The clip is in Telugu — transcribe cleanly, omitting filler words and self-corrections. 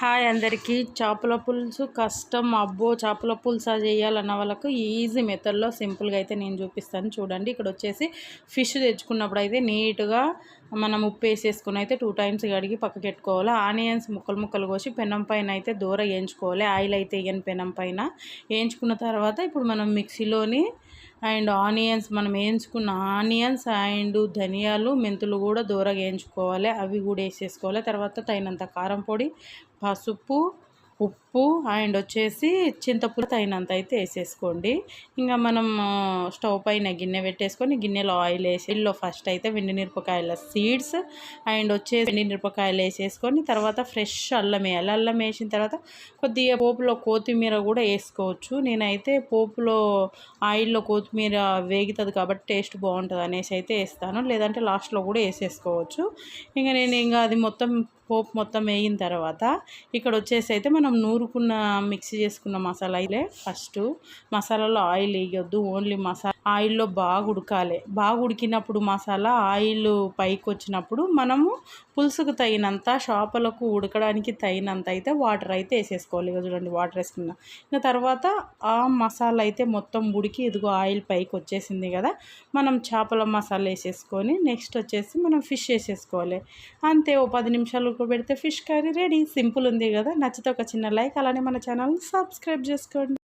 హాయ్ అందరికీ. చేపల పులుసు కష్టం, అబ్బో చేపల పులుసా చేయాలన్న వాళ్ళకు ఈజీ మెథడ్లో సింపుల్గా అయితే నేను చూపిస్తాను చూడండి. ఇక్కడ వచ్చేసి ఫిష్ తెచ్చుకున్నప్పుడు అయితే నీట్గా మనం ఉప్పు వేసేసుకుని అయితే 2 టైమ్స్ కడిగి పక్కకి పెట్టుకోవాలి. ఆనియన్స్ ముక్కలు ముక్కలు కోసి పెనం పైన అయితే దూర వేయించుకోవాలి. ఆయిల్ అయితే వేయని పెనం పైన వేయించుకున్న తర్వాత ఇప్పుడు మనం మిక్సీలోని అండ్ ఆనియన్స్ మనం వేయించుకున్న ఆనియన్స్ అండ్ ధనియాలు మెంతులు కూడా దూరగా వేయించుకోవాలి. అవి కూడా వేసేసుకోవాలి. తర్వాత తగినంత కారం పొడి, పసుపు, ఉప్పు అండ్ వచ్చేసి చింతపులుసు తగినంత అయితే వేసేసుకోండి. ఇంకా మనం స్టవ్ పైన గిన్నె పెట్టేసుకొని గిన్నెలో ఆయిల్ వేసి ఫస్ట్ అయితే మిరపకాయల సీడ్స్ అండ్ వచ్చేసి మిరపకాయలు వేసేసుకొని తర్వాత ఫ్రెష్ అల్లం వేయాలి. అల్లం వేసిన తర్వాత కొద్దిగా పోపులో కొత్తిమీర కూడా వేసుకోవచ్చు. నేనైతే పోపులో ఆయిల్లో కొత్తిమీర వేగుతుంది కాబట్టి టేస్ట్ బాగుంటుంది అనేసి అయితే వేస్తాను, లేదంటే లాస్ట్లో కూడా వేసేసుకోవచ్చు. నేను అది మొత్తం పోపు మొత్తం వేగిన తర్వాత ఇక్కడ వచ్చేసి అయితే మనం నూరుకున్న మిక్సీ చేసుకున్న మసాలా అయితే ఫస్ట్ మసాలాలో ఆయిల్ వేయొద్దు, ఓన్లీ మసాలా ఆయిల్లో బాగా ఉడకాలి. బాగా ఉడికినప్పుడు మసాలా ఆయిల్ పైకి వచ్చినప్పుడు మనము పులుసుకు తగినంత చేపలకు ఉడకడానికి తగినంత అయితే వాటర్ అయితే వేసేసుకోవాలి. ఇక చూడండి వాటర్ వేసుకున్నా. ఇంకా తర్వాత ఆ మసాలా అయితే మొత్తం ఉడికి ఇదిగో ఆయిల్ పైకి వచ్చేసింది కదా, మనం చేపల మసాలా వేసేసుకొని నెక్స్ట్ వచ్చేసి మనం ఫిష్ వేసేసుకోవాలి. అంతే, ఓ 10 నిమిషాలు పెడితే ఫిష్ కర్రీ రెడీ. సింపుల్ ఉంది కదా. నచ్చితే ఒక చిన్న లైక్, అలానే మన ఛానల్ని సబ్స్క్రైబ్ చేసుకోండి.